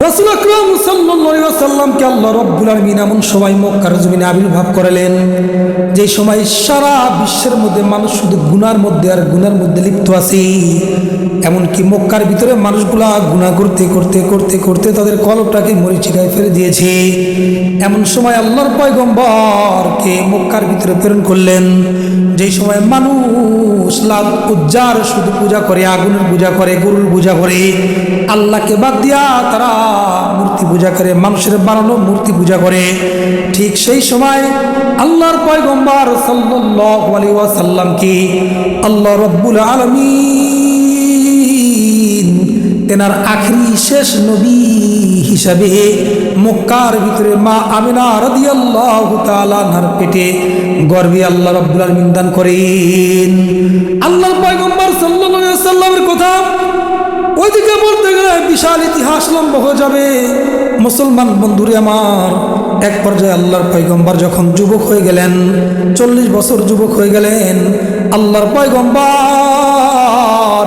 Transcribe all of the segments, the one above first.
রাসূল আকরাম সাল্লাল্লাহু আলাইহি ওয়াসাল্লামকে আল্লাহ রাব্বুল আলামিন এমন সময় মক্কার জমিনে আবির্ভাব করালেন যে সময় সারা বিশ্বের মধ্যে মানুষ শুধু গুনার মধ্যে আর গুনার মধ্যে লিপ্ত আছে। এমনকি মক্কার ভিতরে মানুষগুলা গুনাহ করতে করতে করতে করতে তাদের কলবটাকে মরিচিকায় ফেলে দিয়েছে। এমন সময় আল্লাহর পয়গম্বরকে মক্কার ভিতরে প্রেরণ করলেন যেই সময় মানুষ লাত উজ্জার শুধু পূজা করে, আগুনের পূজা করে, গরুর পূজা করে, আল্লাহকে বাদ দিয়া তারা মূর্তি পূজা করে, মানুষের বানানো মূর্তি পূজা করে। ঠিক সেই সময় আল্লাহর পয়গম্বর সাল্লাল্লাহু আলাইহি ওয়াসাল্লামকে আল্লাহ রাব্বুল আলামিন তেনার আখরি শেষ নবী হিসাবে মক্কার ভিতরে মা আমিনা রাদিয়াল্লাহু তাআলা আনহার পেটে গর্ভে আল্লাহ রাব্বুল আলামিন দান করেন। আল্লাহর পয়গম্বর সাল্লাল্লাহু আলাইহি ওয়াসাল্লামের কথা ওইদিকে বলতে গেলে বিশাল ইতিহাস লম্বা হয়ে যাবে। মুসলমান বন্ধুরে আমার, এক পর্যায়ে আল্লাহর পয়গম্বর যখন যুবক হয়ে গেলেন, 40 বছর যুবক হয়ে গেলেন, আল্লাহর পয়গম্বর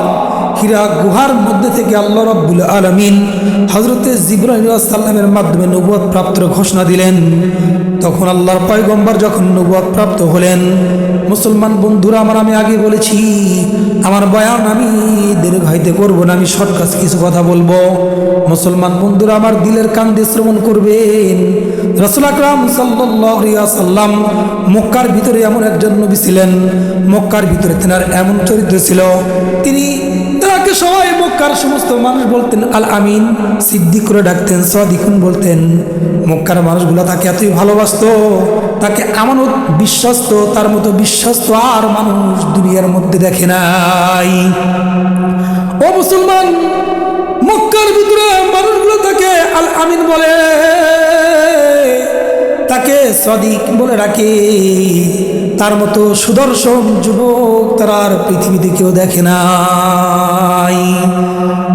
হীরা গুহার মধ্যে থেকে আল্লাহ রাব্বুল আলামিন হযরতে জিবরাইল আলাইহিস সালামের মাধ্যমে নবুয়ত প্রাপ্তির ঘোষণা দিলেন। তখন আল্লাহর পয়গম্বর যখন নবুয়ত প্রাপ্ত হলেন, মুসলমান বন্ধুরা আমার, আমি আগে বলেছি আমার বয়ান আমি দীর্ঘায়িত করব না, আমি শর্টকাট কিছু কথা বলবো। মুসলমান বন্ধুরা আমার, দিলের কান দিয়ে শ্রবণ করবেন। রাসূল আকরাম সাল্লাল্লাহু আলাইহি ওয়াসাল্লাম মক্কার ভিতরে এমন একজন নবী ছিলেন, মক্কার ভিতরে তেনার এমন চরিত্র ছিল, তাকে সবাই মক্কার সমস্ত মানুষ বলতেন আল আমিন, সিদ্দিক করে ডাকতেন, সাদিকুন বলতেন। মক্কার মানুষগুলো তাকে এতই ভালোবাসতো, তাকে আমানত বিশ্বস্ত, তার মতো বিশ্বস্ত আর মানুষ দুনিয়ার মধ্যে দেখে নাই। ও মুসলমান, মক্কার ভিতরে মানুষগুলো তাকে আল আমিন বলে, তাকে সাদিক বলে ডাকে। তার মতো সুদর্শন যুবক তারা আর পৃথিবীতে কেউ দেখে নাই।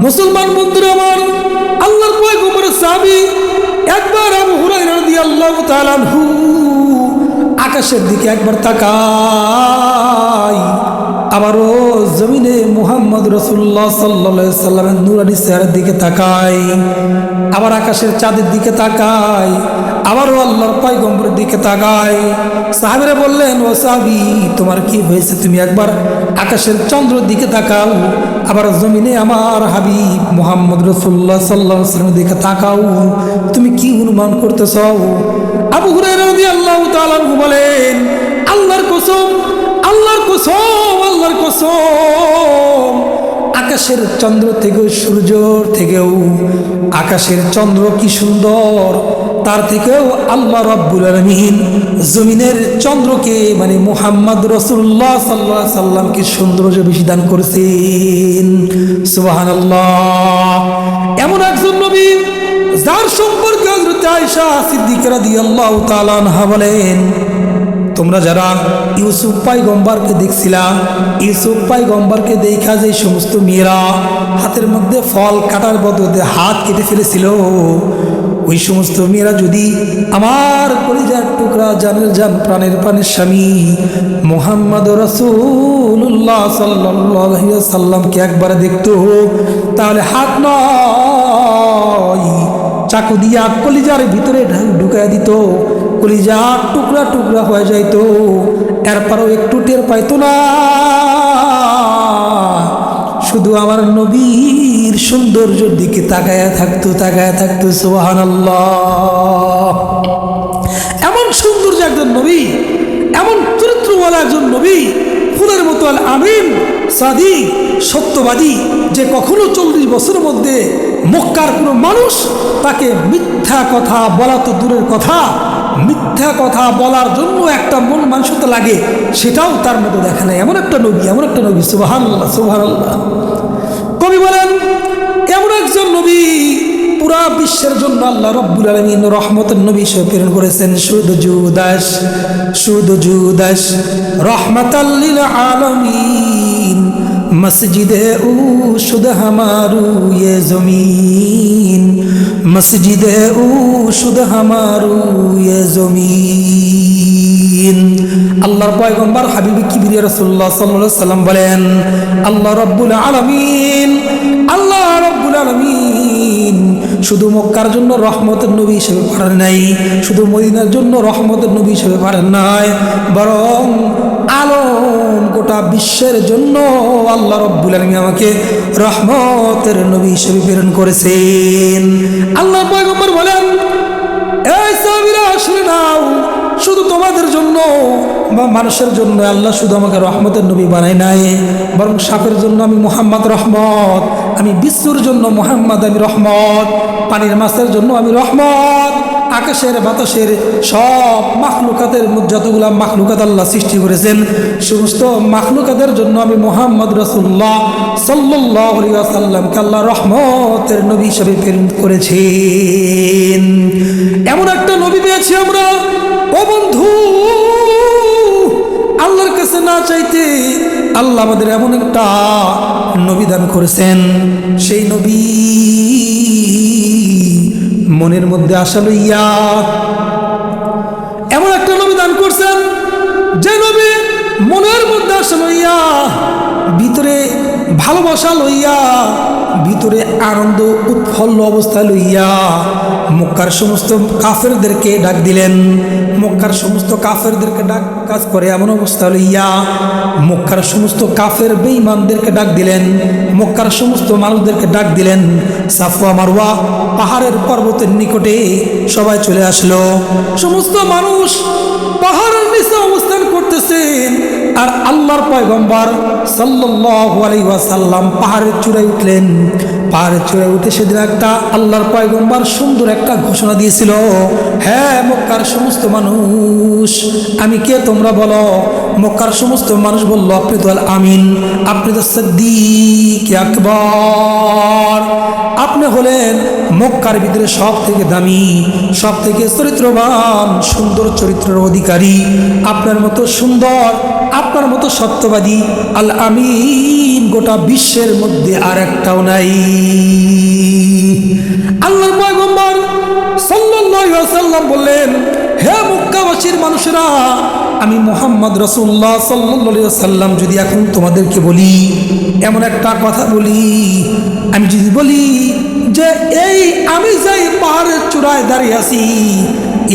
মুসলমান বন্ধুরা আমার, আল্লাহর পয়গম্বরের সাহাবী একবার আবু হুরায়রা রাদিয়াল্লাহু তাআলা আনহু আকাশের দিকে একবার তাকায়, আবারও জমিনে মুহাম্মদ রাসূলুল্লাহ সাল্লাল্লাহু আলাইহি সাল্লামের নূরানি চেহারার দিকে তাকায়, আবার আকাশের চাঁদের দিকে তাকায়, আবারও আল্লাহর পয়গম্বরের দিকে তাকায়। সাহাবীরা বললেন, ও সাহাবী, তোমার কি হয়েছে? তুমি একবার আকাশের চন্দ্রের দিকে তাকাও, আবার জমিনে আমার হাবিব মুহাম্মদ রাসূলুল্লাহ সাল্লাল্লাহু আলাইহি ওয়াসাল্লামের দিকে তাকাও, তুমি কি অনুমান করতেছ? আবু হুরায়রা রাদিয়াল্লাহু তাআলা আনহু বলেন, আল্লাহর কসম, আল্লাহর কসম, আল্লাহর কসম, আকাশের চন্দ্র থেকেও, সূর্যর থেকেও আকাশের চন্দ্র কি সুন্দর, তার থেকেও আল্লাহ রাব্বুল আলামিন জমিনের চন্দ্রকে মানে মুহাম্মদ রাসূলুল্লাহ সাল্লাল্লাহু আলাইহি সাল্লামকে সৌন্দর্য বেশি দান করেছেন। সুবহানাল্লাহ। এমন একজন নবী যার সম্পর্কে হযরত আয়েশা সিদ্দিকা রাদিয়াল্লাহু তাআলা আনহা বলেন, তোমরা যারা ইউসুফ পয়গম্বরকে দেখছিলা, ইউসুফ পয়গম্বরকে দেখা যে সমস্ত মেয়েরা হাতের মধ্যে ফল কাটার বদলে হাত কেটে ফেলেছিল, ওই সমস্ত মেয়েরা যদি আমার কলিজার টুকরা, জানের জান, প্রাণের প্রাণের স্বামী মুহাম্মদ রাসূলুল্লাহ সাল্লাল্লাহু আলাইহি ওয়াসাল্লামকে একবার দেখতো, তাহলে হাত নয়, চাকু দিয়া কলিজার ভিতরে ঢুকাইয়া দিত, কলিজা টুকরা টুকরা হয়ে যাইত, এরপরও একটু টের পাইতো না, শুধু আমার নবীর সৌন্দর্যের দিকে তাকায়া থাকতো, তাকায়া থাকতো। সুবহানাল্লাহ। এমন সৌন্দর্য একজন নবী, এমন চরিত্রওয়ালা একজন নবী, ফুলের মতো আল আমিন, সাদিক, সত্যবাদী, যে কখনো 40 বছরের মধ্যে মক্কার কোনো মানুষ তাকে মিথ্যা কথা বলা তো দূরের কথা, মিথ্যা কথা বলার জন্য একটা মন মানসিকতা লাগে, সেটাও তার মতো দেখা নাই। এমন একটা নবী, এমন একটা নবী। সুবহানাল্লাহ, সুবহানাল্লাহ। কবি বলেন, এমন একজন নবী পুরা বিশ্বের জন্য আল্লাহ রাব্বুল আলামিন রহমতের নবী হিসেবে প্রেরণ করেছেন। শুধু জুদাস, শুধু জুদাস রহমাতাল লিল আলামিন, মসজিদে ও শুধু হামারু ये জমিন, মসজিদে ও শুধু হামারু ये জমিন। আল্লাহর পয়গম্বর হাবিব কিবরিয়া রাসূলুল্লাহ সাল্লাল্লাহু আলাইহি ওয়াসাল্লাম বলেন, আল্লাহ রাব্বুল আলামিন, আল্লাহ রাব্বুল আলামিন শুধু মক্কার জন্য রহমতের নবী হিসেবে পারেন নাই, শুধু মদিনার জন্য রহমতের নবী হিসেবে পারেন নাই, বরং আলম গোটা বিশ্বের জন্য আল্লাহ রব্বুল আলামিন আমাকে রহমতের নবী হিসেবে প্রেরণ করেছেন। আল্লাহ পয়গম্বর বলেন, এই সাহাবীরা শুনে নাও, শুধু তোমাদের জন্য বা মানুষের জন্য আল্লাহ শুধু আমাকে রহমতের নবী বানায় নাই, বরং সাপের জন্য আমি মুহাম্মদ রহমত, আমি বিশ্বর জন্য মুহাম্মদ আমি রহমত, পানির মাছের জন্য আমি রহমত, আকাশের বাতাসের সব মাখলুকাতের যতগুলা মাখলুকাত আল্লাহ সৃষ্টি করেছেন সমস্ত মাখলুকাতের জন্য আমি মুহাম্মদ রাসূলুল্লাহ সাল্লাল্লাহু আলাইহি ওয়াসাল্লামকে আল্লাহ রহমতের নবী হিসেবে প্রেরণ করেছেন। এমন একটা নবী পেয়েছি আমরা, ও বন্ধু, আল্লাহর কাছে না চাইতে আল্লাহ আমাদের এমন একটা নবী দান করেছেন। সেই নবী মনের মধ্যে আশা লইয়া এমন একটা নবী দান করছেন, যে নবী মনের মধ্যে আশা লইয়া, ভিতরে ভালোবাসা লইয়া, ভিতরে আনন্দ উৎফুল্ল অবস্থা লইয়া মক্কার সমস্ত কাফেরদেরকে ডাক দিলেন, মক্কার সমস্ত কাফেরদেরকে ডাক কাজ করে এমন অবস্থা লইয়া মক্কার সমস্ত কাফের বেঈমানদেরকে ডাক দিলেন, মক্কার সমস্ত মানুষদেরকে ডাক দিলেন। সাফওয়া মারওয়া পাহাড়ের পর্বতের নিকটে সবাই চলে আসলো, সমস্ত মানুষ পাহাড়ের নিচে অবস্থান করতেছেন, আর আল্লাহর পয়গম্বর সাল্লাল্লাহু আলাইহি ওয়াসাল্লাম পাহাড়ের চূড়ায় উঠলেন। পাহাড়ের চূড়ায় উঠে সেদিন একটা আল্লাহর পয়গম্বর সুন্দর একটা ঘোষণা দিয়েছিল, হ্যাঁ মক্কার সমস্ত মানুষ, আমি কে তোমরা বলো? মক্কার সমস্ত মানুষ বলল, আপনি তো আল আমিন, আপনি তো সিদ্দিক আকবর, আপনি হলেন মক্কার ভিতরে সব থেকে দামি, সব থেকে চরিত্রবান, সুন্দর চরিত্রের অধিকারী, আপনার মতো সুন্দর, আপনার মতো সত্যবাদী আল আমিন গোটা বিশ্বের মধ্যে আর একটাও নাই। আল্লাহর পয়গম্বর সাল্লাল্লাহু আলাইহি ওয়াসাল্লাম বললেন, হে মক্কাবাসীর মানুষেরা, আমি মুহাম্মদ রাসূলুল্লাহ সাল্লাল্লাহু আলাইহি ওয়াসাল্লাম যদি এখন তোমাদেরকে বলি, এমন একটা কথা বলি, আমি যদি বলি যে এই আমি যাই পাহাড়ের চূড়ায় দাঁড়িয়ে আছি,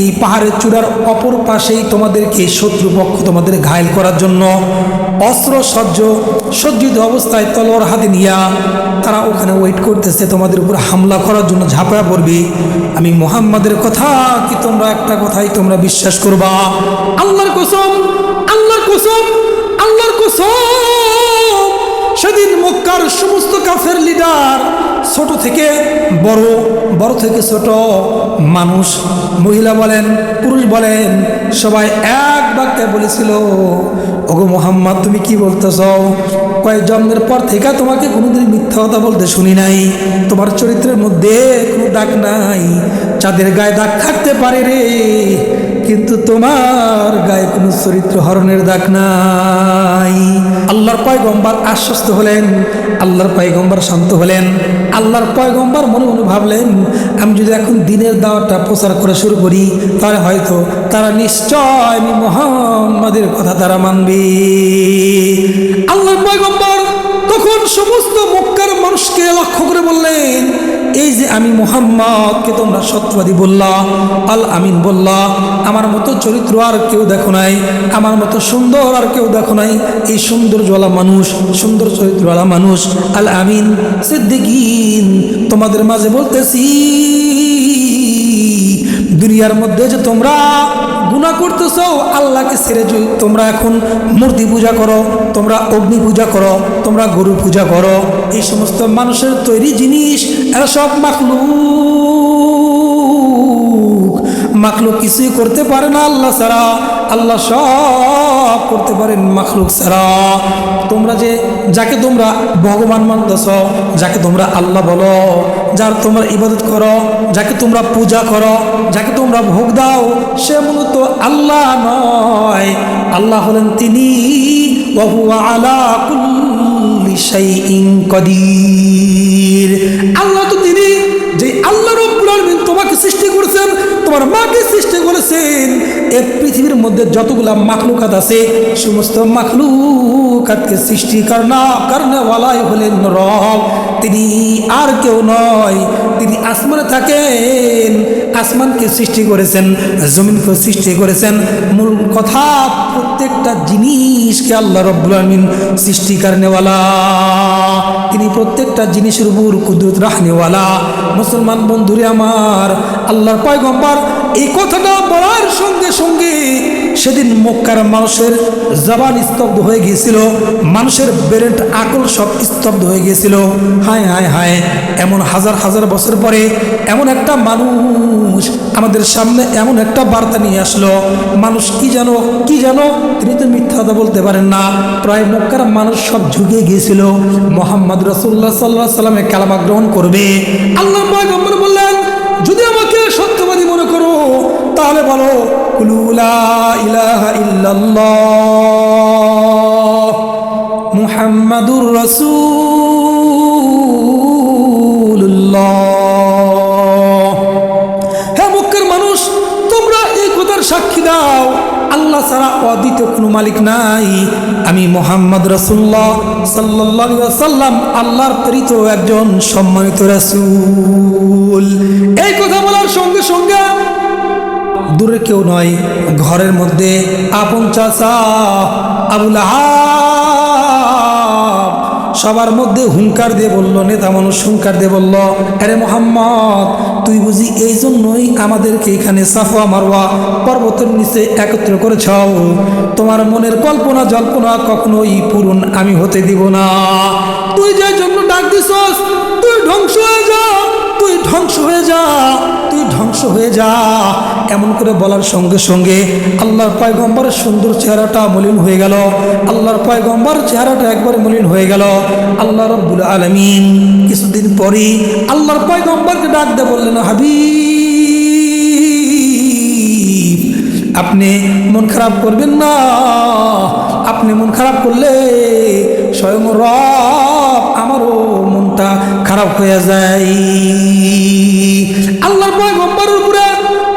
এই পাহাড়ের চূড়ার অপর পাশেই তোমাদেরকে শত্রুপক্ষ তোমাদের ঘায়েল করার জন্য অস্ত্র সজ্জিত অবস্থায় তলোয়ার হাতে নিয়া তারা ওখানে ওয়েট করতেছে, তোমাদের উপর হামলা করার জন্য ঝাঁপায়া পড়বে, আমি মুহাম্মাদের কথা কি তোমরা একটা কথাই তোমরা বিশ্বাস করবা? আল্লাহর কসম, আল্লাহর কসম, আল্লাহর কসম, সেদিন মক্কার সমস্ত কাফের লিডার, ছোট থেকে বড়, বড় থেকে ছোট, মানুষ, মহিলা বলেন, পুরুষ বলেন, সবাই এক বাক্যে বলেছিল, ওগো মুহাম্মদ তুমি কি বলতেছ? কয়েক জন্মের পর থেকে তোমাকে কোনোদিন মিথ্যা কথা বলতে শুনি নাই, তোমার চরিত্রের মধ্যে কোনো দাগ নাই, চাঁদের গায়ে দাগ থাকতে পারে রে, কিন্তু তোমার গায়ে কোনো চরিত্র হরণের দাগ নাই। আল্লাহর পয়গম্বর আশ্বস্ত হলেন, আল্লাহর পয়গম্বর শান্ত হলেন। আল্লাহর পয়গম্বর মনে মনে ভাবলেন, আমি যদি এখন দিনের দাওয়াতটা প্রচার করা শুরু করি, তাহলে হয়তো তারা নিশ্চয় আমি মুহাম্মাদের কথা তারা মানবে। আল্লাহর পয়গম্বর তখন সমস্ত মক্কার মানুষকে লক্ষ্য করে বললেন, এই যে আমি মুহাম্মদকে তোমরা সত্যবাদী বললা, আল আমিন বললা, আমার মতো চরিত্র আর কেউ দেখো নাই, আমার মতো সুন্দর আর কেউ দেখো নাই, এই সৌন্দর্যওয়ালা মানুষ, সুন্দর চরিত্রওয়ালা মানুষ, আল আমিন সিদ্দিকিন, তোমাদের মাঝে বলতেছি, দুনিয়ার মধ্যে যে তোমরা গুনাহ করতেছ, আল্লাহকে ছেড়ে যে তোমরা এখন মূর্তি পূজা করো, তোমরা অগ্নি পূজা করো, তোমরা গরু পূজা করো, এই সমস্ত মানুষের তৈরি জিনিস, এরা সব মাখলুক কিছুই করতে পারে না আল্লাহ ছাড়া, আল্লাহ সব করতে পারেন মাখলুক ছাড়া। তোমরা যে যাকে তোমরা ভগবান মানতেছ, যাকে তোমরা আল্লাহ বলো, যার তোমরা ইবাদত করো, যাকে তোমরা পূজা করো, যাকে তোমরা ভোগ দাও, সে মূলত আল্লাহ নয়, আল্লাহ হলেন তিনি ওয়া হুয়া আলা কুল্লি শাইইন কাদির। আল্লাহ তো তিনি যে আল্লাহ রাব্বুল আলামিন তোমাকে সৃষ্টি করেছেন, তোমার মাকে সৃষ্টি করেছেন, করেছেন এই পৃথিবীর মধ্যে যতগুলা মাখলুকাত আছে সমস্ত মাখলুকাতকে সৃষ্টি করনেওয়ালাই হলেন রব। তিনি আর কেউ নয়, তিনি আসমানে থাকেন, আসমানকে সৃষ্টি করেছেন, জমিনকে সৃষ্টি করেছেন। মূল কথা প্রত্যেকটা জিনিসকে আল্লাহ রব্বুল আলামিন সৃষ্টি করনেওয়ালা, তিনি প্রত্যেকটা জিনিসের উপর কুদরত রাখনেওয়ালা। মুসলমান বন্ধুরে আমার, আল্লাহর পয়গম্বর এই কথাটা বলার সঙ্গে সঙ্গে সেদিন মক্কার মানুষের জবান স্তব্ধ হয়ে গিয়েছিল, মানুষের ব্রেন আকল সব স্তব্ধ হয়ে গিয়েছিল। হায় হায় হায়, এমন হাজার হাজার বছর পরে এমন একটা মানুষ আমাদের সামনে এমন একটা বার্তা নিয়ে আসলো। মানুষ কি জানো তিনি তো মিথ্যা কথা বলতে পারেন না। প্রায় মক্কার মানুষ সব ঝুঁকে গিয়েছিল মুহাম্মদ রাসূলুল্লাহ সাল্লাল্লাহু আলাইহি ওয়াসাল্লামের কালেমা গ্রহণ করবে। আল্লাহ পয়গম্বর বললেন, যদি আমাকে সত্যবাদী মনে করো তাহলে বলো কুলু লা ইলাহা ইল্লাল্লাহ মুহাম্মাদুর রাসূলুল্লাহ। হে মক্কার মানুষ, তোমরা এই কথার সাক্ষী দাও আল্লাহ ছাড়া অদ্বিতীয় কোনো মালিক নাই, আমি মুহাম্মদ রাসূলুল্লাহ সাল্লাল্লাহু আলাইহি ওয়াসাল্লাম আল্লাহর প্রেরিত একজন সম্মানিত রাসূল। এই কথা বলার সঙ্গে সঙ্গে দূরে কেউ নয়, ঘরের মধ্যে আপন চাচা আবু লাহাব সবার মধ্যে হুঙ্কার দিয়ে বলল, নেতা মানুষ হুঙ্কার দিয়ে বলল, আরে মুহাম্মদ, তুই বুঝি এই জন্যই আমাদেরকে এখানে সাফা মারওয়া পর্বতের নিচে একত্র করেছ? তোমার মনের কল্পনা জল্পনা কখনোই পূরণ আমি হতে দিব না। তুই যে জন্য ডাক দিছস, তুই ধ্বংস হয়ে যা, তুই ধ্বংস হয়ে যা, তুই ধ্বংস হয়ে যা। এমন করে বলার সঙ্গে সঙ্গে আল্লাহর পয়গম্বরের সুন্দর চেহারাটা মলিন হয়ে গেল। আল্লাহর পয়গম্বর চেহারাটা একবার মলিন হয়ে গেল। আল্লাহ রাব্বুল আলামিন কিছুদিন পরেই আল্লাহর পয়গম্বরকে ডাক দিয়ে বললেন, হাবিব, আপনি মন খারাপ করবেন না। আপনি মন খারাপ করলে স্বয়ং রব আমারও মনটা খারাপ হয়ে যায়। আল্লাহর পয়গম্বরের উপরে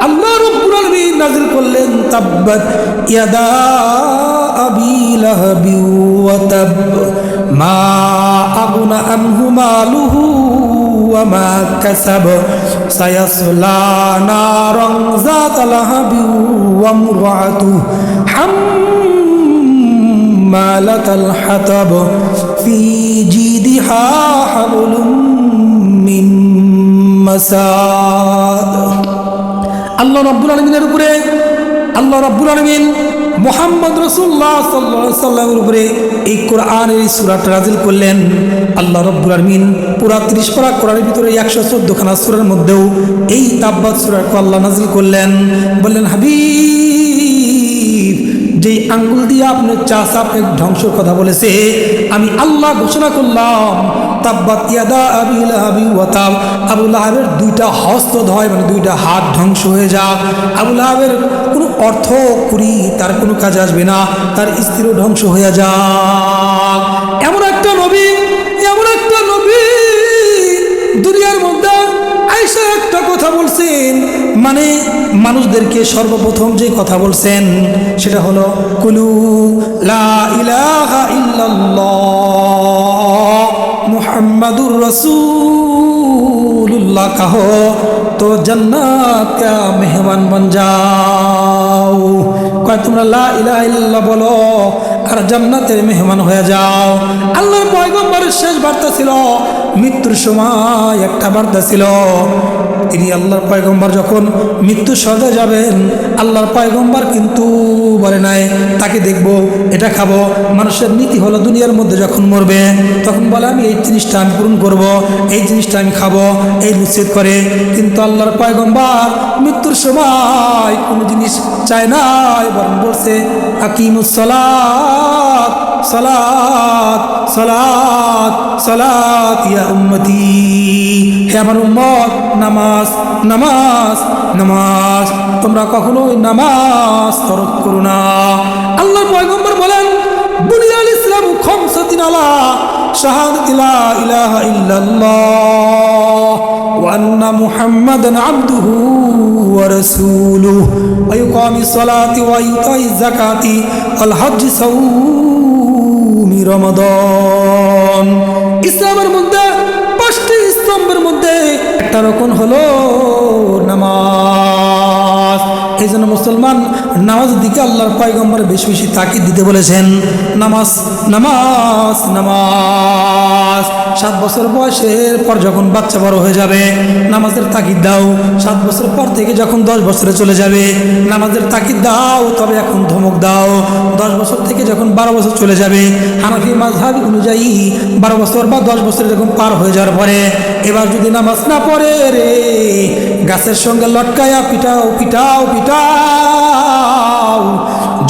আল্লাহ রাব্বুল আলামিন নাযিল করলেন, তাব্বাত ইয়াদা আবি লাহাবি ওয়া তাব মা আগনা আনহু মালুহু ওয়া মা কাসাব সায়াসলা নারান যাতা লাহাবি ওয়া ইমরাতুহু হাম্মালাতাল হাতাব ফি জিদিহা হাবলুম মিন মাসাদ। আল্লাহ রাব্বুল আলামিনের উপরে আল্লাহ রাব্বুল আলামিন মুহাম্মদ রাসূলুল্লাহ সাল্লাল্লাহু আলাইহি ওয়াসাল্লামের উপরে এই কোরআনের এই সূরাটা নাযিল করলেন। আল্লাহ রাব্বুল আলামিন পুরা 30 পারা কোরআনের ভিতরে 114 খানা সূরার মধ্যেও এই তাব্বাত সূরাটা আল্লাহ নাযিল করলেন। বললেন, হাবিব, যেই আঙ্গুল দিয়ে আপনার চাচা আপনাকে ধ্বংসের কথা বলেছে, আমি আল্লাহ ঘোষণা করলাম, তাব্বাত ইয়াদা আবি লাহাবি ওয়া তাব, আবু লাহাবের দুইটা হস্তদ্বয় মানে দুইটা হাত ধ্বংস হয়ে যাক। আবু লাহাবের কোনো অর্থ করি তার কোনো কাজে আসবে না, তার স্ত্রীও ধ্বংস হয়ে যাক। এমন একটা নবী দুনিয়ার মধ্যে আয়েশা একটা কথা বলছেন, মানে মানুষদেরকে সর্বপ্রথম যে কথা বলছেন সেটা হলো কুলু লা ইলাহা ইল্লাল্লাহ মুহাম্মাদুর রাসূলুল্লাহ कहो तो जन्नत का मेहमान बन जाओ। কয় তোমরা লা ইলাহা ইল্লাল্লাহ বলো আর জান্নাতের মেহমান হয়ে যাও। আল্লাহর পয়গম্বরের শেষ বার্তা ছিল, মৃত্যুর সময় একটা বার্তা ছিল। তিনি আল্লাহর পয়গম্বর যখন মৃত্যু সজা যাবেন, আল্লাহর পয়গম্বর কিন্তু বলে নাই তাকে দেখবো, এটা খাবো। মানুষের নীতি হলো দুনিয়ার মধ্যে যখন মরবে তখন বলে আমি এই জিনিসটা আমি পূরণ করবো, এই জিনিসটা আমি খাবো, এই নিশ্চিত করে। কিন্তু আল্লাহর পয়গম্বর মৃত্যুর সময় কোনো জিনিস চায় না, বরং বলছে আকিমুস সালাত সালাত সালাত সালাত ইয়া উম্মতি, হে আমার উম্মত, নামাজ নামাজ নামাজ, তোমরা কখনোই নামাজ তরক করো না। আল্লাহর পয়গম্বর বলেন, বুনিয়াল ইসলামু খামসাতিন আলা শাহাদাতি লা ইলাহা ইল্লাল্লাহ وأن محمدا عبده ورسوله ويقام الصلاة وإيتاء الزكاة والحج صوم رمضان ইসলামের মধ্যে পাঁচটি স্তম্ভের মধ্যে একটা রকম হলো নামাজ। এই জন্য মুসলমান নামাজের দিকে আল্লাহর পয়গম্বর বেশি বেশি তাকিদ দিতে বলেছেন। নামাজ নামাজ নামাজ। 7 বছর বয়সের পর যখন বাচ্চা বড় হয়ে যাবে নামাজের তাকিদ দাও। 7 বছর পর থেকে যখন 10 বছরে চলে যাবে নামাজের তাকিদ দাও, তবে এখন ধমক দাও। 10 বছর থেকে যখন 12 বছর চলে যাবে হানাফি মাযহাব অনুযায়ী 12 বছর বা 10 বছর যখন পার হয়ে যাওয়ার পরে এবার যদি নামাজ না পড়ে রে গাছের সঙ্গে লটকায়া পিটাও পিটাও পিটাও,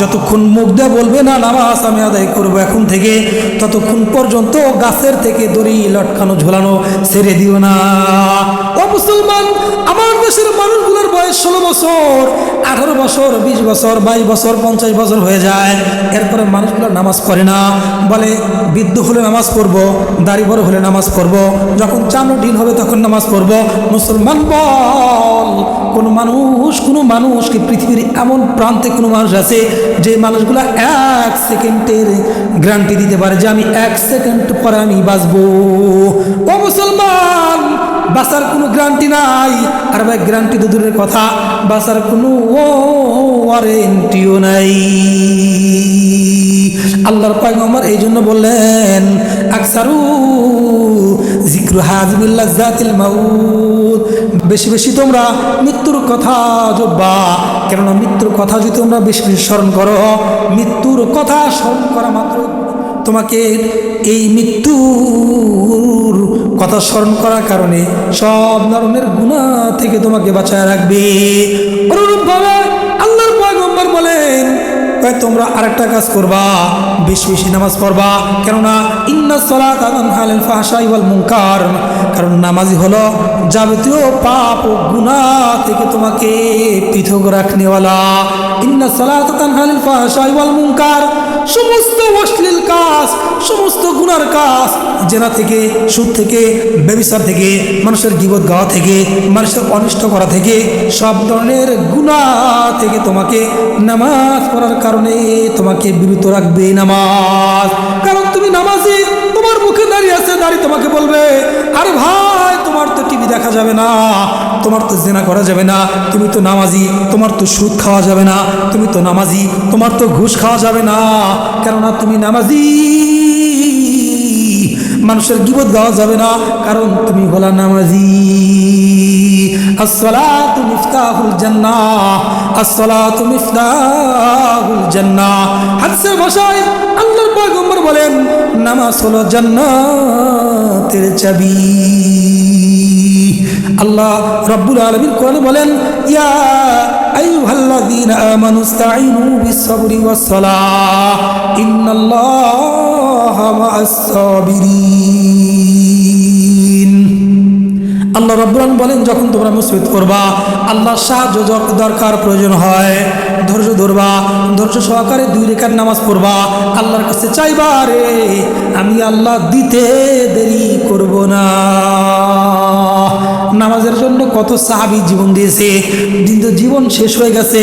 যতক্ষণ মুখ দিয়ে বলবে না নামাজ আমি আদায় করবো এখন থেকে, ততক্ষণ পর্যন্ত গাছের থেকে দড়ি লটকানো ঝোলানো ছেড়ে দিও না। ও মুসলমান, আমার দেশের মানুষগুলোর বয়স 16 বছর, 18 বছর, 20 বছর, 22 বছর, 50 বছর হয়ে যায়, এরপরে মানুষগুলো নামাজ পড়ে না। বলে বৃদ্ধ হলে নামাজ পড়বো, দাড়ি বড় হলে নামাজ পড়বো, যখন চামড়া ঢিল হবে তখন নামাজ পড়বো। মুসলমান বল, কোনো মানুষ কি পৃথিবীর এমন প্রান্তে কোনো মানুষ আছে যে মানুষগুলো 1 সেকেন্ডের গ্যারান্টি দিতে পারে যে আমি 1 সেকেন্ড পরে আমি বাঁচবো? ও মুসলমান, বাঁচার কোনো গ্যারান্টি নাই। আর ভাই গ্যারান্টি তো দূরের কথা, বাঁচার কোনো ওয়ারেন্টিও নাই। আল্লাহর পয়গম্বর এই জন্য বললেন আকসারু যিকরু হাযিমিল লাযাতিল মাউত, বেশি বেশি তোমরা মৃত্যুর কথা জপবা। কেননা মৃত্যুর কথা যদি তোমরা বেশি বেশি স্মরণ করো, মৃত্যুর কথা স্মরণ করা মাত্র তোমাকে এই মৃত্যুর কথা স্মরণ করার কারণে সব ধরনের গুনাহ থেকে তোমাকে বাঁচায় রাখবে। অনুরূপভাবে আল্লাহর পয়গম্বর বলেন তোমরা আরেকটা কাজ করবা, বেশি বেশি নামাজ পড়বা। কেননা ইন্নাস সালাতা তানহা আনিল ফাহশাই ওয়াল মুনকার, কারণ নামাজই হলো যাবতীয় পাপ ও গুনাহ থেকে তোমাকে পৃথক রাখনেওয়ালা। ইন্নাস সালাতা তানহা আনিল ফাহশাই ওয়াল মুনকার, সমস্ত অশ্লীল কাজ, সমস্ত গুনার কাজ, জেনা থেকে, সুদ থেকে, ব্যভিচার থেকে, মানুষের গীবত গাওয়া থেকে, মানুষের অনিষ্ট করা থেকে, সব ধরনের গুনাহ থেকে তোমাকে নামাজ পড়ার কারণে তোমাকে বিরত রাখবে নামাজ। কারণ তুমি নামাজি, তোমার মুখে দাঁড়িয়ে আছে, দাঁড়িয়ে তোমাকে বলবে আরে ভাই তোমার তো টিভি দেখা যাবে না, তোমার তো জেনা করা যাবে না, তুমি তো নামাজি, তোমার তো সুদ খাওয়া যাবে না, তুমি তো নামাজি, তোমার তো ঘুষ খাওয়া যাবে না, কেননা তুমি নামাজি। মানুষের গীবত গাওয়া যাবে না, কারণ তুমি হলা নামাজি। আসসালাতু মিফতাহুল জান্নাহ, আসসালাতু মিফতাহুল জান্নাহ। হাদিসের ভাষায় আল্লাহর পয়গম্বর বলেন নামাজ হলো জান্নাতের চাবি। আল্লাহ রাব্বুল আলামিন কোরআনে বলেন ইয়া আইয়ুহাল্লাযীনা আমানু ইসতাঈনু বিস-সাবরি ওয়াস-সালাহ ইন্নাল্লাহা মা'আস-সাবিরিন। আল্লাহ রাব্বুল আলামিন বলেন যখন তোমরা মুসিবত করবা, আল্লাহর সাহায্য দরকার প্রয়োজন হয়, ধৈর্য ধরবা, ধৈর্য সহকারে 2 রাকাত নামাজ পড়বা, আল্লাহর কাছে চাইবা রে আমি আল্লাহ দিতে দেরি করব না। নামাজের জন্য কত সাহাবী জীবন দিয়েছে, কিন্তু জীবন শেষ হয়ে গেছে,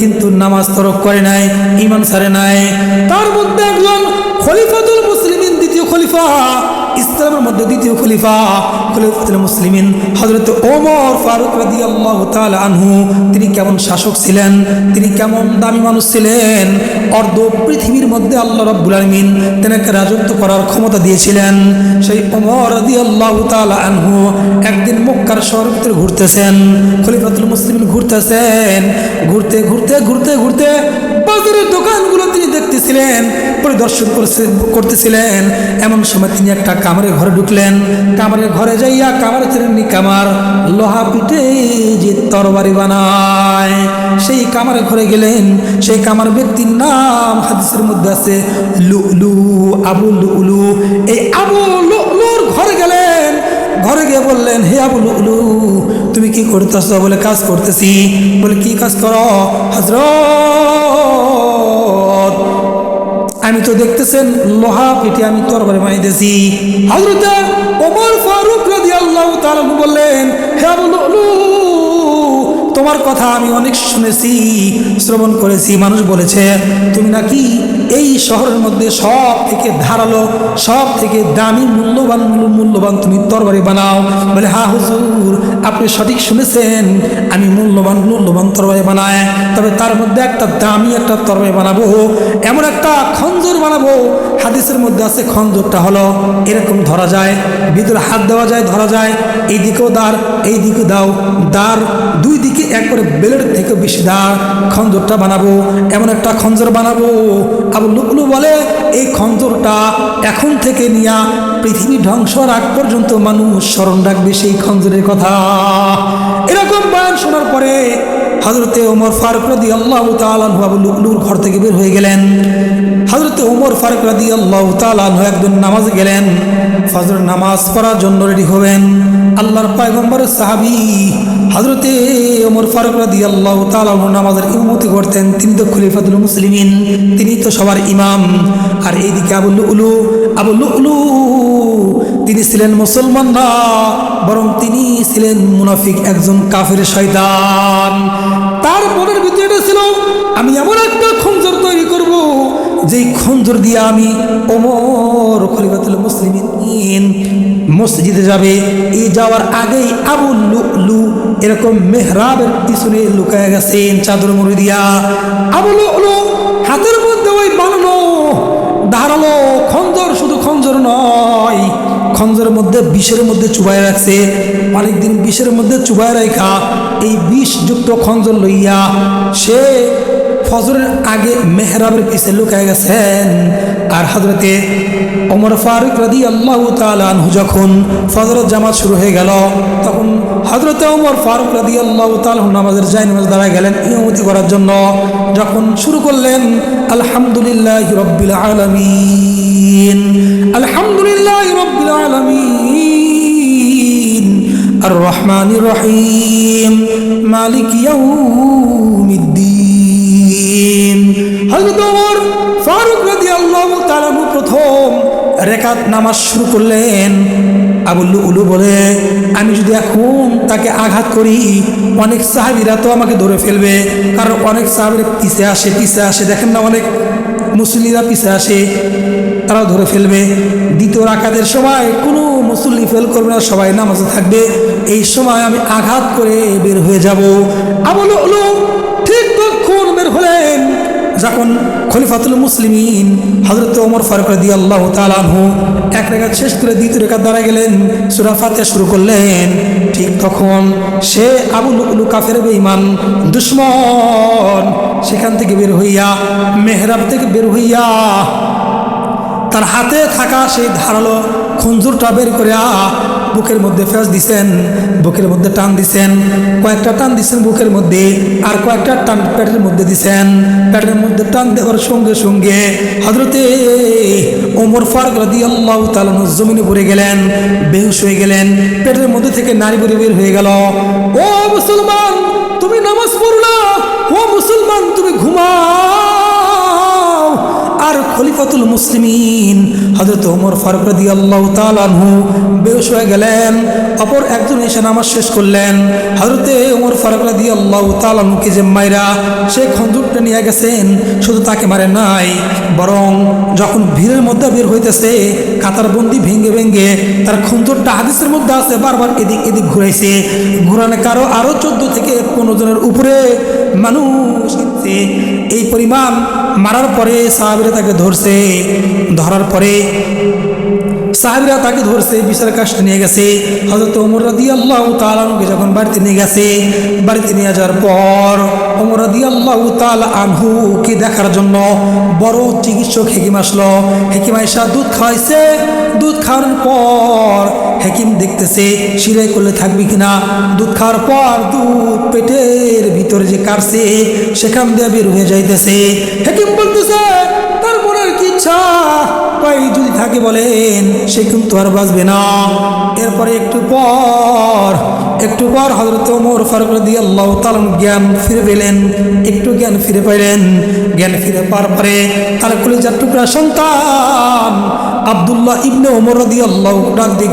কিন্তু নামাজ তরক করে নাই, ঈমান ছাড়ে নাই। তার মধ্যে একজন খলিফাতুল মুসলিমিন, দ্বিতীয় খলিফা, ইসলামের মধ্যে দ্বিতীয় খলিফা, খলিফাতুল মুসলিমিন হযরত ওমর ফারুক রাদিয়াল্লাহু তাআলা আনহু, তিনি কেমন শাসক ছিলেন, তিনি কেমন দামি মানুষ ছিলেন। অর্ধ পৃথিবীর মধ্যে আল্লাহ রাব্বুল আলামিন তেনাকে রাজত্ব করার ক্ষমতা দিয়েছিলেন। সেই ওমর রাদিয়াল্লাহু তাআলা আনহু একদিন মক্কার শহর ভিতরে ঘুরতেছেন, খলিফাতুল মুসলিমিন ঘুরতেছেন, ঘুরতে ঘুরতে ঘুরতে ঘুরতে বাজারের দোকানগুলো তিনি দেখতেছিলেন, পরিদর্শন করতেছিলেন। এমন সময় তিনি একটা কামারের ঘরে ঢুকলেন। কামারের ঘরে যাইয়া কামার ছিলেন কামার লোহা পিটে যে তরবারি বানায়, সেই কামারে ঘরে গেলেন। সেই কামার ব্যক্তির নাম হাদিসের মধ্যে আছে লুলু, আবু লুলু। এই আবু লুলুর ঘরে গেলেন, ঘরে গিয়ে বললেন হে আবু লুলু তুমি কি করতেছ? বলে কাজ করতেছি। বলে কি কাজ করো? হযরত আমি তো দেখতেছেন লোহা পিটে আমি তরবারি বানাইতেছি। হযরত ওমর ফারুক রাদিয়াল্লাহু তাআলা বললেন, হে আবু লুলু, তোমার কথা আমি অনেক শুনেছি, শ্রবণ করেছি। মানুষ বলেছে তুমি নাকি এই শহরের মধ্যে সব থেকে ধারালো, সব থেকে দামি, মূল্যবান তুমি তরবারি বানাও। বলে, হ্যাঁ হুজুর, আপনি সঠিক শুনেছেন, আমি মূল্যবান তরবারি বানাই। তবে তার মধ্যে একটা দামি একটা তরবারি বানাবো, এমন একটা খঞ্জর বানাবো। হাদিসের মধ্যে আছে খঞ্জরটা হলো এরকম ধরা যায়, ভিতরে হাত দেওয়া যায়, ধরা যায়, এই দিকেও দাঁড়, এই দিকে দাও, দাঁড় দুই দিকে একবারে বেলের থেকে বেশি দাঁড় খঞ্জরটা বানাবো, এমন একটা খঞ্জর বানাবো। আবু লুলু বলে, এই খঞ্জরটা এখন থেকে নিয়ে পৃথিবী ধ্বংসর আগ পর্যন্ত মানুষ স্মরণ রাখবে সেই খঞ্জরের কথা। এরকম বয়ান শোনার পরে হযরতে ওমর ফারুক রাদিয়াল্লাহু তাআলা আনহু আবু লুলুর ঘর থেকে বের হয়ে গেলেন। হযরতে ওমর ফারুক রাদিয়াল্লাহু তাআলা আনহু একদিন নামাজে গেলেন, ফজর নামাজ পড়ার জন্য রেডি হবেন। আল্লাহর পয়গম্বরের সাহাবী হযরতে ওমর ফারুক রাদিয়াল্লাহু তাআলা আনহু নামাজের ইমামতি করতেন। তিনি তো খলিফাতুল মুসলিমিন, তিনি তো সবার ইমাম। আর এইদিকে আবু লুলু তিনি ছিলেন মুসলমান না, বরং তিনি ছিলেন মুনাফিক, একজন কাফের শয়তান। তার মনের ভিতরে ছিল, আমি এমন একটা খঞ্জর তৈরি করব, যেই খঞ্জর দিয়ে আমি ওমর খলিফাতুল মুসলিমিন মসজিদে যাবে, এই যাওয়ার আগেই আবু লুলু এরকম মেহরাবের পিছনে লুকায় গেছেন চাদর মুড়ি দিয়া। আবু লুলু হাতের মধ্যে ওই বানানো ধারালো খঞ্জর, শুধু খঞ্জর নয়, খঞ্জরের মধ্যে বিষের মধ্যে চুবাই রাখছে। অনেকদিন বিষের মধ্যে চুবাই রাখা এই বিষযুক্ত খঞ্জর লইয়া সে ফজরের আগে মেহরাবের পিছে লুকায় গেছেন। আর হযরতে ওমর ফারুক রাদিয়াল্লাহু তাআলা আনহু যখন ফজরের জামাত শুরু হয়ে গেল, তখন হযরতে ওমর ফারুক রাদিয়াল্লাহু তাআলা নামাজের জায়নামাজে দাঁড়ায় গেলেন ইমামতি করার জন্য। যখন শুরু করলেন, আলহামদুলিল্লাহি রাব্বিল আলামিন, আলহামদুলিল্লাহি রাব্বিল আলামিন, আর রহমানির রহিম, মালিক ইয়াউমিদ্দিন। হযরত ওমর ফারুক রাদিয়াল্লাহু তাআলা প্রথম রাকাত নামাজ শুরু করলেন। আবু লুলু বলে, আমি যদি এখন তাকে আঘাত করি, অনেক সাহাবীরা তো আমাকে ধরে ফেলবে, কারণ অনেক সাহাবীরা পিছে আসে, দেখেন না, অনেক মুসল্লিরা পিছে আসে, তারা ধরে ফেলবে। দ্বিতীয় রাকাতের সময় কোনো মুসল্লি ফেল করবে না, সবাই নামাজে থাকবে, এই সময় আমি আঘাত করে বের হয়ে যাব। আবু লুলু ঠিক তখন বের হলেন যখন খলিফাতুল মুসলিমিন হযরত ওমর ফারুক রাদিয়াল্লাহু তাআলা আনহু এক রাকাত শেষ করে দ্বিতীয় রাকাত দাঁড়ায় গেলেন, সূরা ফাতিহা শুরু করলেন। ঠিক তখন সে আবু লুলু কাফের বেঈমান দুশমন সেখান থেকে বের হইয়া, মেহরাব থেকে বের হইয়া তার হাতে থাকা সেই ধারালো খঞ্জরটা বের করে বুকের মধ্যে ফেস দিছেন, বুকের মধ্যে টান দিছেন, কয়েকটা টান দিছেন বুকের মধ্যে, আর কয়েকটা টান পেটের মধ্যে দিছেন। পেটের মধ্যে টান দেওয়ার সঙ্গে সঙ্গে হযরতে ওমর ফারুক রাদিয়াল্লাহু তাআলা জমিনে পড়ে গেলেন, বেহুশ হয়ে গেলেন। পেটের মধ্যে থেকে নারী বের হয়ে গেল। ও মুসলমান, তুমি নামাজ পড়ো না, ও মুসলমান তুমি ঘুমাও। আর খলিফাতুল মুসলিমিন হযরত ওমর ফারুক রাদিয়াল্লাহু তাআলা আনহু বেহুশ হয়ে গেলেন। অপর একজন এসে নামাজ শেষ করলেন। হযরতে ওমর ফারুক রাদিয়াল্লাহু তাআলা আনহুকে যে মাইরা সে খঞ্জরটা নিয়ে গেছেন, শুধু তাকে মারে নাই, বরং যখন ভিড়ের মধ্যে বের হইতেছে কাতারবন্দি ভেঙ্গে তার খঞ্জরটা হাদিসের মধ্যে আছে বারবার এদিক ঘুরাইছে। ঘুরানো কারো আরো 14 থেকে 15 জনের উপরে মানুষ। এই পরিমাণ মারার পরে সাহাবীরা তাকে ধরছে, ধরার পরে সাহাবীরা তাকে ধরছে, বিচার কাছে নিয়ে গেছে। হযরত ওমর রাদিয়াল্লাহু তাআলা আনহুকে যখন বাড়িতে নিয়ে গেছে, বাড়িতে নিয়ে যাওয়ার পর ওমর রাদিয়াল্লাহু তাআলা আনহুকে দেখার জন্য বড় চিকিৎসক হেকিম আসলো। হেকিম আয়েশা দুধ খাওয়াইছে। দুধ খাওয়ার পর হেকিম দেখতেছে শিরাই করলে থাকবে কিনা। দুধ খাওয়ার পর দুধ পেটের ভিতরে যে কাটছে সেখান দিয়ে বের হয়ে যাইতেছে। হেকিম বলতেছে, তার মনের কি ইচ্ছা, যদি থাকে বলেন, সে কিন্তু আর বাঁচবে না। এরপরে একটু পর একটু পর হযরত ওমর ফারুক রাদিয়াল্লাহু তাআলা জ্ঞান ফিরে পেলেন, একটু জ্ঞান ফিরে পেলেন। জ্ঞান ফিরে পাওয়ার পরে তার কলিজার টুকরা সন্তান আব্দুল্লাহ ইবনে ওমর রাদিয়াল্লাহু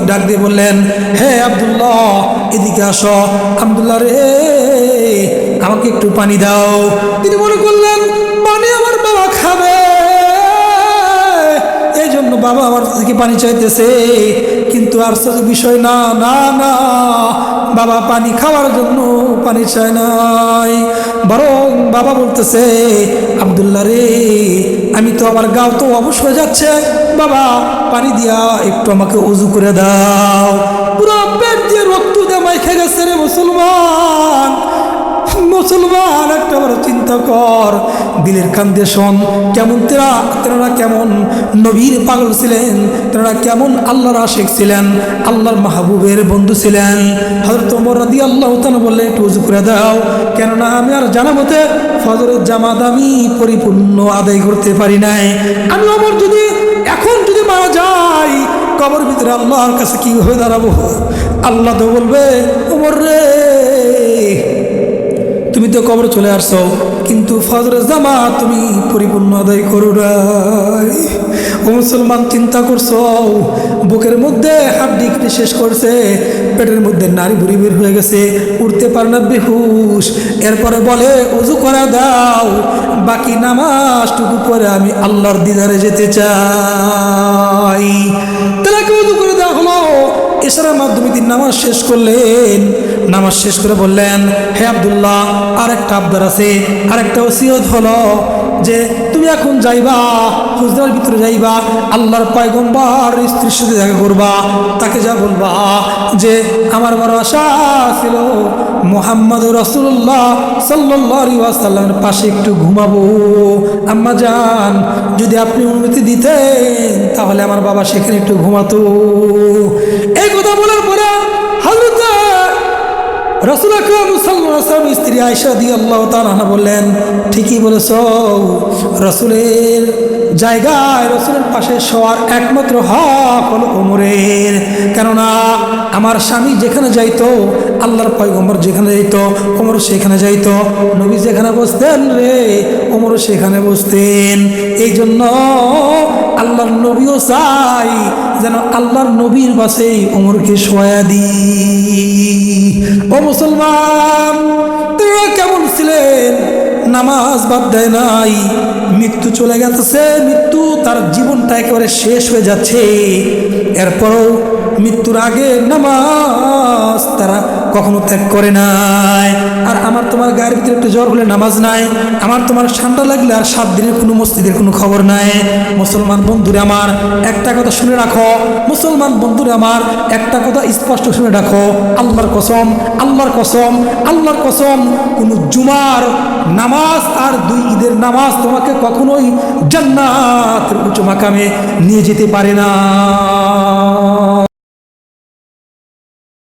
ডাক দিয়ে বললেন, হে আব্দুল্লাহ এদিকে আসো। আব্দুল্লাহ রে, আমাকে একটু পানি দাও। তিনি মনে করলেন পানি আমার বাবা খাবে, এই জন্য বাবা আমার থেকে পানি চাইতেছে। কিন্তু আর বিষয় না, না না, বাবা পানি খাওয়ার জন্য পানি চায় নাই, বরং বাবা বলতেছে, আব্দুল্লাহ রে, আমি তো আমার গাও তো অবশ্য হয়ে যাচ্ছে, বাবা পানি দিয়া একটু আমাকে ওযু করে দাও। পুরো পেট দিয়ে রক্ত দিয়ে মাইখে গেছে রে মুসলমান। মুসলমান একটা বড় চিন্তা কর, দিলের কান্দে শোন, কেমন তেনারা কেমন নবীর পাগল ছিলেন, তেনারা কেমন আল্লাহর আশিক ছিলেন, আল্লাহর মাহবুবের বন্ধু ছিলেন। হযরত ওমর রাদিয়াল্লাহু তাআলা বললেন, একটু ওযু করে দাও, কেননা আমি আর জানা মতে ফজরের জামাত আমি পরিপূর্ণ আদায় করতে পারি নাই। আমি ওমর যদি এখন মারা যাই, কবর ভিতরে আল্লাহর কাছে কিভাবে দাঁড়াবো? আল্লাহ তো বলবে, ওমর রে, তুমি তো কবর চলে আসছো, কিন্তু ফজরের জামাত তুমি পরিপূর্ণ আদায় করো নাই। ও মুসলমান, চিন্তা করছো, বুকের মধ্যে হাড্ডি কেটে শেষ করছে, পেটের মধ্যে নাড়ি ভুড়ি বের হয়ে গেছে, উঠতে পারে না, বেহুশ। এরপরে বলে ওযু করে দাও, বাকি নামাজটুকু পরে আমি আল্লাহর দিদারে যেতে চাই। তাকে ওযু করে দেওয়া হলো। ইশারার মাধ্যমে তিনি নামাজ শেষ করলেন। নামাজ শেষ করে বললেন, হে আব্দুল্লাহ, আরেকটা আবদার আছে, আরেকটা ওসিয়ত হলো যে তুমি এখন যাইবা, হুজরার ভিতরে যাইবা, আল্লাহর পয়গম্বর স্ত্রীর সাথে দেখা করবা, তাকে যা বলবা যে আমার বড় আশা ছিল মুহাম্মদ রাসূলুল্লাহ সাল্লাল্লাহু আলাইহি ওয়াসাল্লামের পাশে একটু ঘুমাবো। আম্মা জান, যদি আপনি অনুমতি দিতেন তাহলে আমার বাবা সেখানে একটু ঘুমাতো। এই কথা বলার পরে হযরত রাসূল আকরাম সাল্লাল্লাহু আলাইহি ওয়াসাল্লাম স্ত্রী আয়েশা রাদিয়াল্লাহু তাআলা আনহা বললেন, ঠিকই বলেছো, রাসূলের জায়গায়, রাসূলের পাশে শোয়ার একমাত্র হক হলো ওমরের। কেননা আমার স্বামী যেখানে যাইতো, আল্লাহর পয়গম্বর যেখানে যাইতো, ওমর সেখানে যাইতো, নবী যেখানে বসতেন রে, ওমর সেখানে বসতেন। এই জন্য আল্লাহর নবীও চাই যেন আল্লাহর নবীর পাশেই ওমরকে শোয়া দিই। ও মুসলমান, তোরা কেমন ছিলেন? নামাজ বাদ দেয় নাই, মৃত্যু চলে গেছে, মৃত্যু তার জীবনটা একেবারে শেষ হয়ে যাচ্ছে, এরপরও মৃত্যুর আগে নামাজ তারা কখনো ত্যাগ করে নাই। আর আমার তোমার গায়ের ভিতরে একটু জ্বর হলে নামাজ নাই, আমার তোমার ঠান্ডা লাগলে আর 7 দিনের কোনো মসজিদের কোনো খবর নাই। মুসলমান বন্ধুরে আমার একটা কথা শুনে রাখো, মুসলমান বন্ধুরে আমার একটা কথা স্পষ্ট শুনে রাখো, আল্লাহর কসম, আল্লাহর কসম, আল্লাহর কসম, কোনো জুমার নামাজ আর 2 ঈদের নামাজ তোমাকে কখনোই জান্নাতের উচ্চ মাকামে নিয়ে যেতে পারে না।